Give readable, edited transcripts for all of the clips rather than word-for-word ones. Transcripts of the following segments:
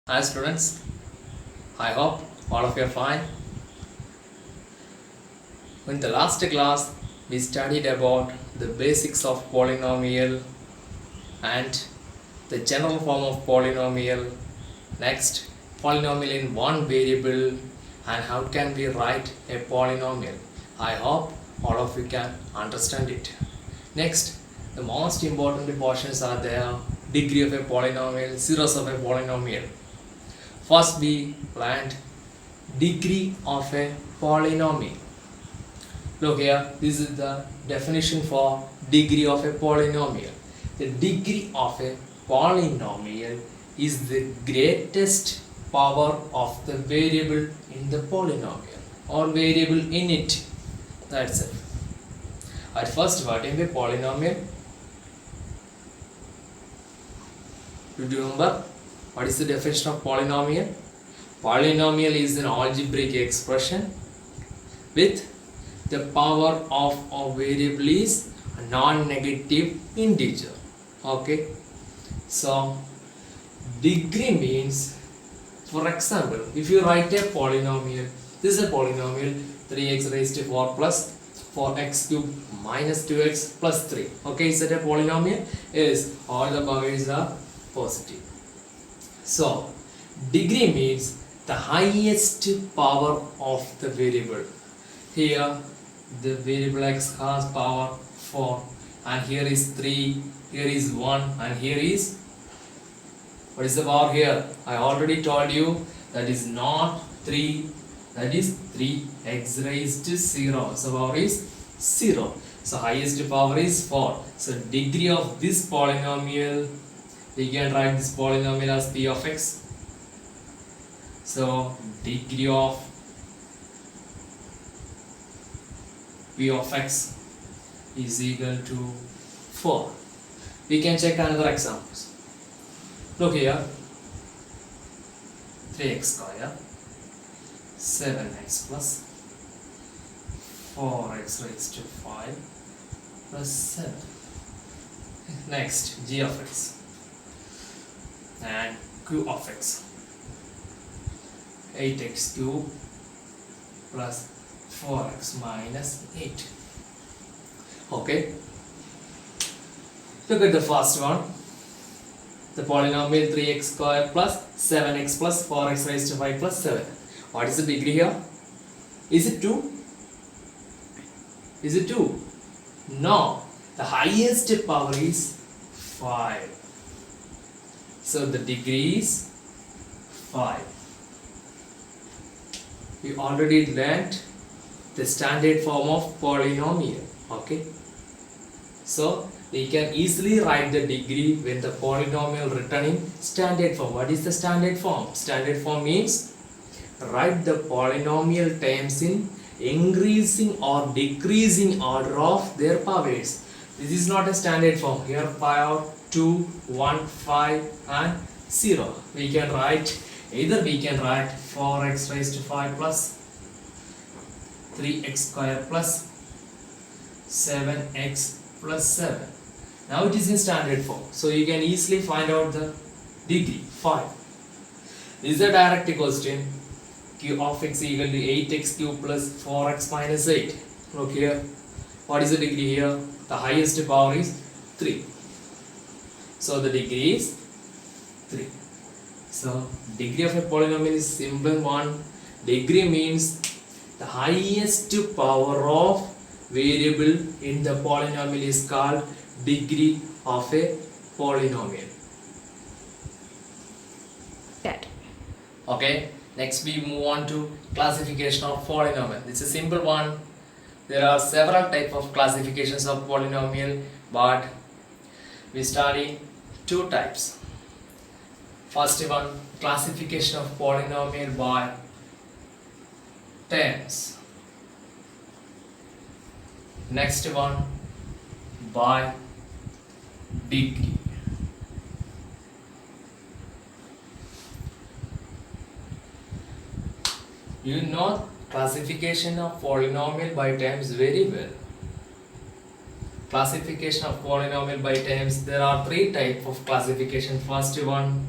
Hi students, I hope all of you are fine. In the last class, we studied about the basics of polynomial and the general form of polynomial. Next, polynomial in one variable and how can we write a polynomial. I hope all of you can understand it. Next, the most important portions are there: degree of a polynomial, zeros of a polynomial. First, we learned degree of a polynomial. Look here, this is the definition for degree of a polynomial. The degree of a polynomial is the greatest power of the variable in the polynomial or variable in it. That's it. At first, what is a polynomial? Do you remember what is the definition of polynomial? Polynomial is an algebraic expression with the power of a variable is a non-negative integer. Okay, so degree means, for example, if you write a polynomial, this is a polynomial 3x raised to 4 plus 4x cubed minus 2x plus 3. Okay, is that a polynomial? Yes, all the powers are positive. So degree means the highest power of the variable. Here the variable x has power 4 and here is 3, here is 1 and here is, what is the power here? I already told you that is not 3, that is 3x raised to 0. So power is 0. So highest power is 4. So degree of this polynomial, we can write this polynomial as p of x. So degree of p of x is equal to 4. We can check another examples. Look here, 3x square, 7x plus 4x raised to 5 plus 7. Next, g of x and q of x, 8x cube plus 4x minus 8. Okay, look at the first one, the polynomial 3x square plus 7x plus 4x raised to 5 plus 7. What is the degree here? Is it 2? Is it 2? No, the highest power is 5. So the degree is 5. We already learnt the standard form of polynomial. Okay, so we can easily write the degree when the polynomial written in standard form. What is the standard form? Standard form means write the polynomial terms in increasing or decreasing order of their powers. This is not a standard form. Here power 2, 1, 5 and 0. We can write, either we can write 4x raised to 5 plus 3x square plus 7x plus 7. Now it is in standard form. So you can easily find out the degree, 5. This is a direct question. Q of x equal to 8x cube plus 4x minus 8. Look here. What is the degree here? The highest power is 3. So the degree is 3. So degree of a polynomial is simple one. Degree means the highest power of variable in the polynomial is called degree of a polynomial. Okay, next we move on to classification of polynomial. It's a simple one. There are several types of classifications of polynomial, but we study two types. First one, classification of polynomial by terms. Next one, by degree. You know classification of polynomial by terms very well. Classification of polynomial by terms, there are three types of classification. First one,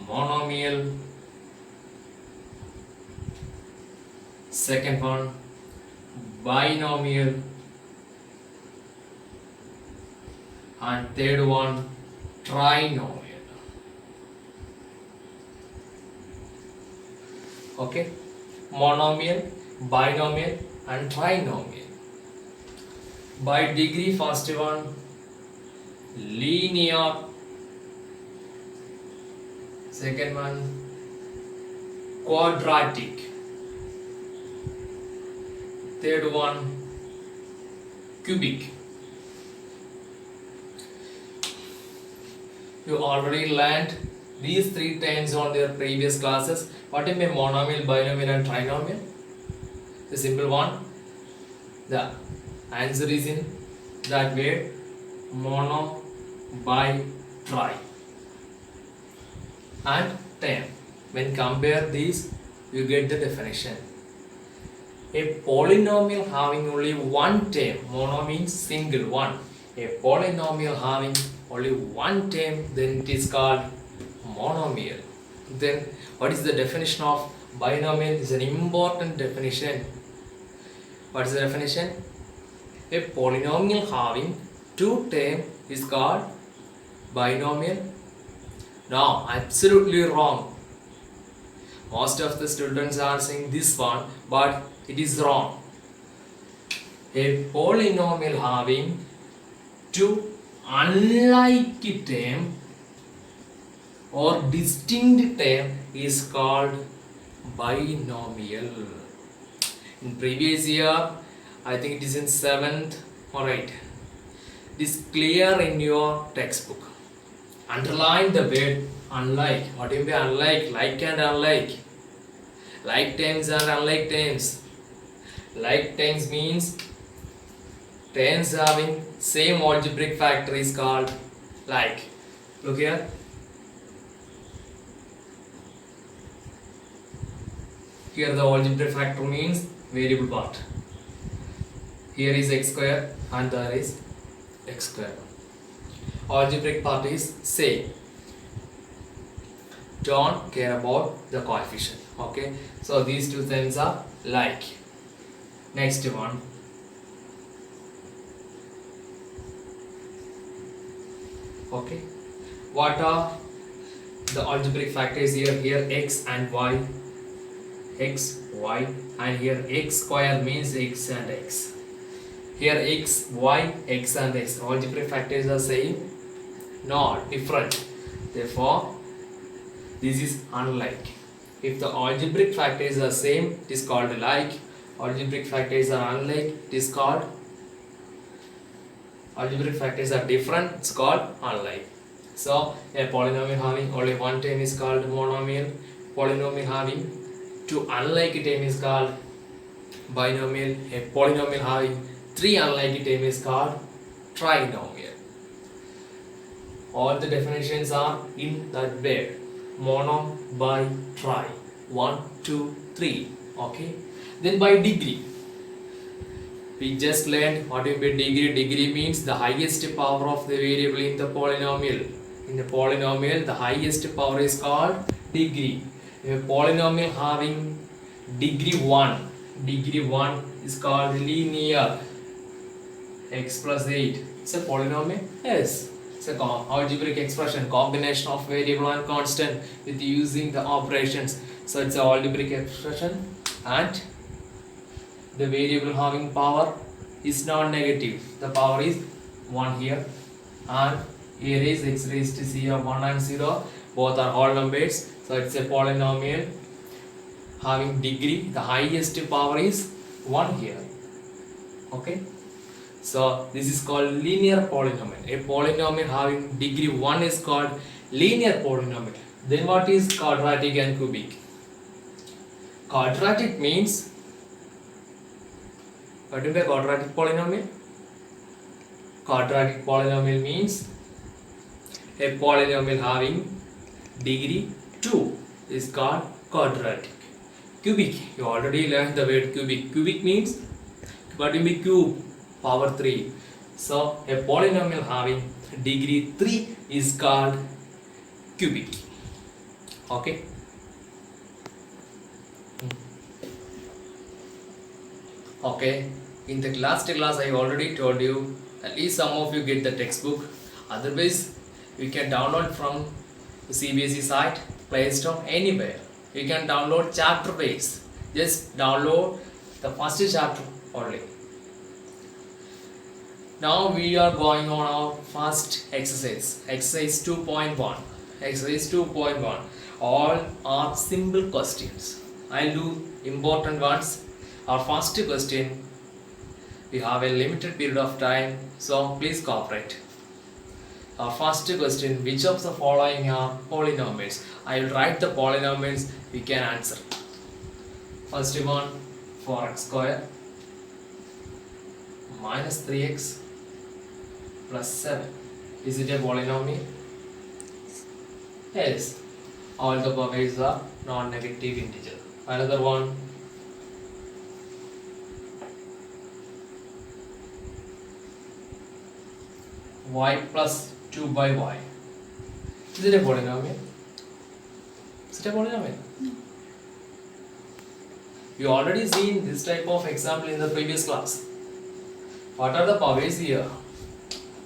monomial. Second one, binomial. And third one, trinomial. Okay, monomial, binomial and trinomial. By degree, first one, linear. Second one, quadratic. Third one, cubic. You already learned these three terms on their previous classes. What is a monomial, binomial and trinomial? The simple one. The answer is in that way: mono, bi, tri. And term. When compare these, you get the definition. A polynomial having only one term, mono means single one. A polynomial having only one term, then it is called monomial. Then what is the definition of binomial? Is an important definition. What is the definition? A polynomial having two terms is called binomial. No, absolutely wrong. Most of the students are saying this one, but it is wrong. A polynomial having two unlike term or distinct term is called binomial. In previous year, I think it is in 7th or 8th. It is clear in your textbook. Underline the word unlike. What do you mean unlike? Like and unlike. Like terms and unlike terms. Like terms means terms having same algebraic factor is called like. Look here. Here the algebraic factor means variable part. Here is x square and there is x square. Algebraic part is same. Don't care about the coefficient. Okay. So these two terms are like. Next one. Okay. What are the algebraic factors here? Here x and y. X, y, and here x square means x and x. Here x, y, x and x. Algebraic factors are same? No, different. Therefore, this is unlike. If the algebraic factors are same, it is called like. Algebraic factors are unlike, it is called. Algebraic factors are different, it's called unlike. So, a polynomial having only one term is called monomial. Polynomial having two unlike term is called binomial. A polynomial having three unlike term is called trinomial. All the definitions are in that way: mono, bi, tri. 1, 2, 3. Okay. Then by degree, we just learned what is degree. Degree means the highest power of the variable in the polynomial. In the polynomial, the highest power is called degree. A polynomial having degree 1. Degree 1 is called linear. X plus 8. It's a polynomial? Yes. It's an algebraic expression, combination of variable and constant with using the operations. So it's an algebraic expression, and the variable having power is non-negative. The power is 1 here, and here is x raised to 0, 1 and 0. Both are whole numbers. So it's a polynomial having degree. The highest power is 1 here. Okay. So this is called linear polynomial. A polynomial having degree 1 is called linear polynomial. Then what is quadratic and cubic? Quadratic means, what is a quadratic polynomial? Quadratic polynomial means a polynomial having degree 2 is called quadratic. Cubic, you already learned the word cubic. Cubic means what will be cube? Power 3. So a polynomial having degree 3 is called cubic. Okay. Okay. In the last class, I already told you. At least some of you get the textbook. Otherwise, you can download from the CBSE site, Play Store, anywhere. You can download chapter base. Just download the first chapter only. Now we are going on our first exercise. Exercise 2.1. Exercise 2.1. All are simple questions. I'll do important ones. Our first question. We have a limited period of time, so please cooperate. Our first question, which of the following are polynomials? I will write the polynomials, we can answer. First one, 4x square minus 3x plus 7. Is it a polynomial? Yes. All the powers are non-negative integer. Another one, y plus 2 by y. Is it a polynomial? Is it a polynomial? No. You already seen this type of example in the previous class. What are the powers here?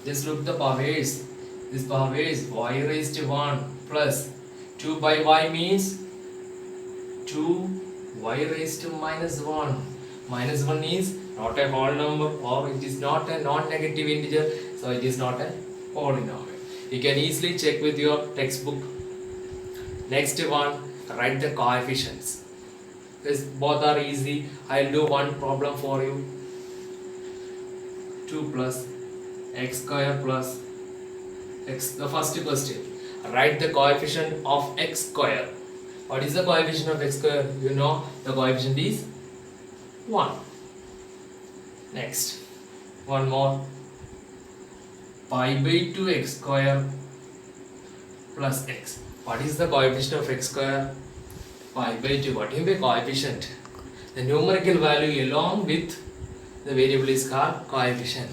Just look the powers. This power is y raised to 1 plus 2 by y means 2y raised to minus 1. Minus 1 is not a whole number, or it is not a non-negative integer, so it is not a polynomial. You can easily check with your textbook. Next one, write the coefficients. This both are easy. I'll do one problem for you. 2 plus x square plus x. The first question, write the coefficient of x square. What is the coefficient of x square? You know the coefficient is 1. Next, one more, pi by 2 x square plus x. What is the coefficient of x square? Pi by 2. What is the coefficient? The numerical value along with the variable is called coefficient.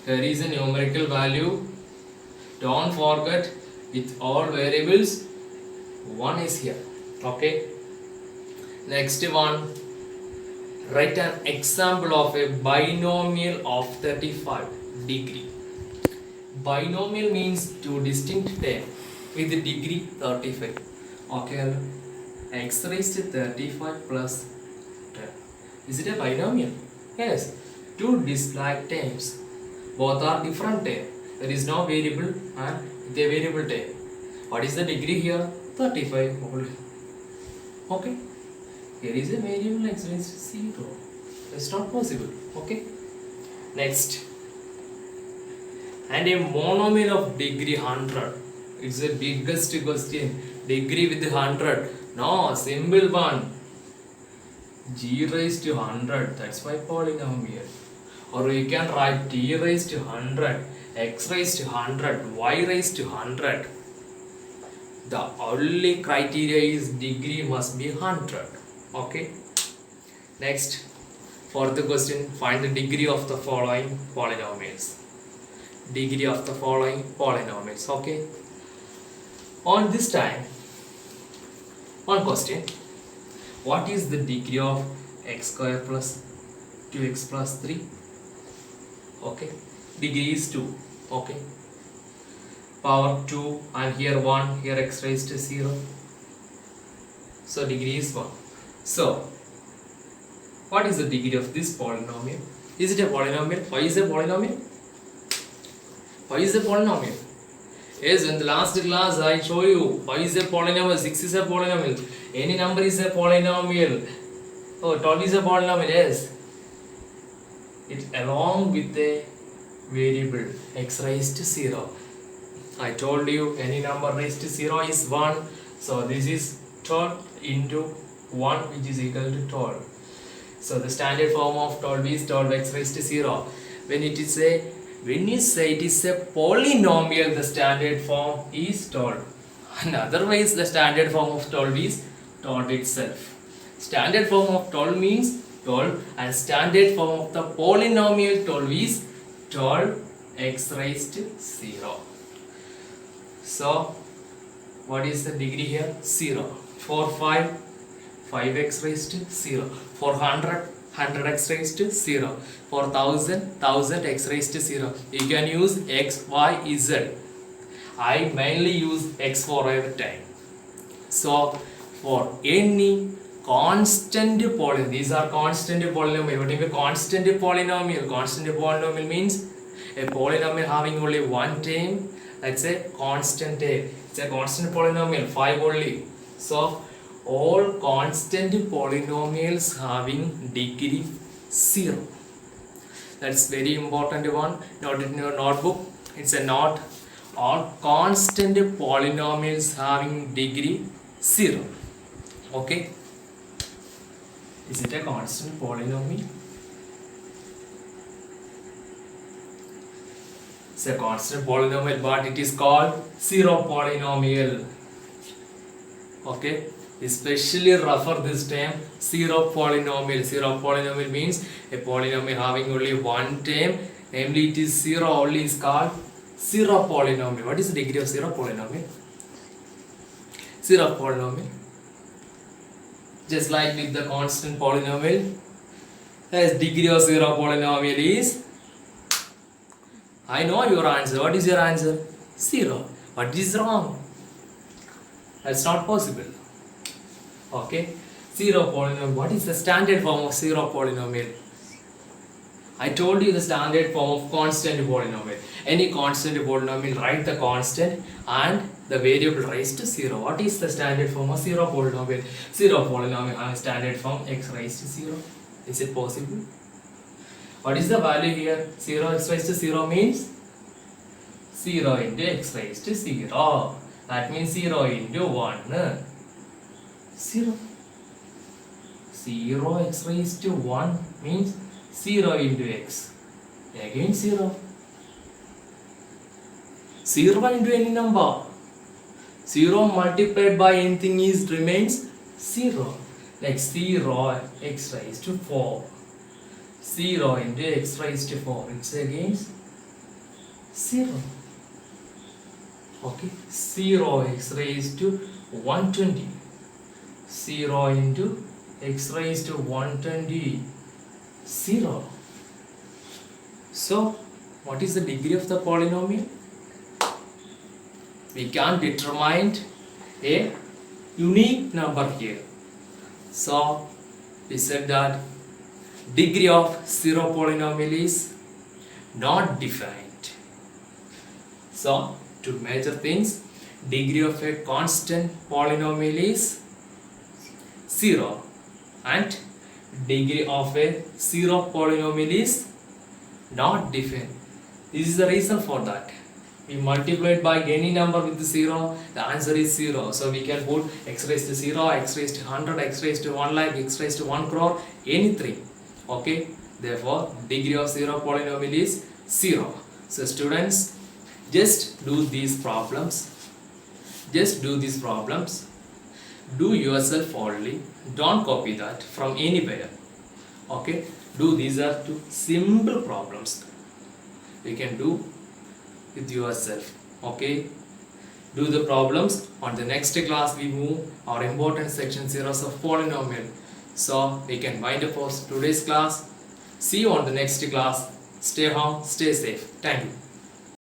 There is a numerical value. Don't forget, with all variables, 1 is here. Okay. Next one, write an example of a binomial of 35 degree. Binomial means two distinct terms with the degree 35. Okay, x raised to 35 plus 10. Is it a binomial? Yes. Two distinct terms. Both are different terms. There is no variable and the variable term. What is the degree here? 35 only. Okay. Here is a variable x raised to 0. It's not possible. Okay. Next. And a monomial of degree 100. It's the biggest question. Degree with 100. No, simple one. G raised to 100. That's why polynomial. Or you can write t raised to 100, x raised to 100, y raised to 100. The only criteria is degree must be 100. Okay. Next, for the question, find the degree of the following polynomials. Degree of the following polynomials. Okay. On this time, one question. What is the degree of x square plus 2x plus 3? Okay. Degree is 2. Okay. Power 2 and here 1, here x raised to 0. So degree is 1. So, what is the degree of this polynomial? Is it a polynomial? Why is it a polynomial? Why is it a polynomial? Yes, in the last class I show you why is a polynomial. 6 is a polynomial. Any number is a polynomial. Oh, 12 is a polynomial. Yes. It along with a variable x raised to 0. I told you any number raised to 0 is 1. So this is 12 into 1, which is equal to 12. So the standard form of 12 is 12x raised to 0. When you say it is a polynomial, the standard form is 12. And otherwise the standard form of 12 is 12 itself. Standard form of 12 means 12 and standard form of the polynomial 12 is 12 x raised to 0. So What is the degree here? 0. For 5, 5x raised to 0. For 100, 100x raised to 0. For 1000, 1000x raised to 0. You can use x, y, z. I mainly use x for every time. So for any constant polynomial, these are constant polynomial. What is a constant polynomial? Constant polynomial means a polynomial having only one term. Let's say constant term. It's a constant polynomial, 5 only. So all constant polynomials having degree 0. That's very important one. Note it in your notebook. It's a note. All constant polynomials having degree 0. Okay. Is it a constant polynomial? It's a constant polynomial, but it is called zero polynomial. Okay. Especially refer this term zero polynomial. Zero polynomial means a polynomial having only one term, namely it is 0 only, is called zero polynomial. What is the degree of zero polynomial? Zero polynomial. Just like with the constant polynomial, as degree of zero polynomial is, I know your answer. What is your answer? 0. What is wrong? That's not possible. Okay. Zero polynomial. What is the standard form of zero polynomial? I told you the standard form of constant polynomial. Any constant polynomial, write the constant and the variable raised to 0. What is the standard form of zero polynomial? Zero polynomial has standard form x raised to 0. Is it possible? What is the value here? 0x raised to 0 means 0 into x raised to 0. That means 0 into 1. 0. 0x raised to 1 means 0 into x. Again 0. 0 into any number. 0 multiplied by anything is remains 0. Next 0 x raised to 4. 0 into x raised to 4. It's again 0. Okay. 0 x raised to 120. 0 into x raised to 120. 0. So, what is the degree of the polynomial? We can determine a unique number here. So, we said that degree of zero polynomial is not defined. So, to measure things, degree of a constant polynomial is 0 and degree of a zero polynomial is not defined. This is the reason for that. We multiplied by any number with 0, the answer is 0. So we can put x raised to 0, x raised to 100, x raised to 1 lakh, x raised to 1 crore, any 3. Okay. Therefore, degree of zero polynomial is 0. So students, just do these problems. Just do these problems. Do yourself only. Don't copy that from anywhere. Okay. Do these are two simple problems. You can do with yourself. Okay. Do the problems. On the next class we move our important section series of polynomial. So we can wind up for today's class. See you on the next class. Stay home, stay safe. Thank you.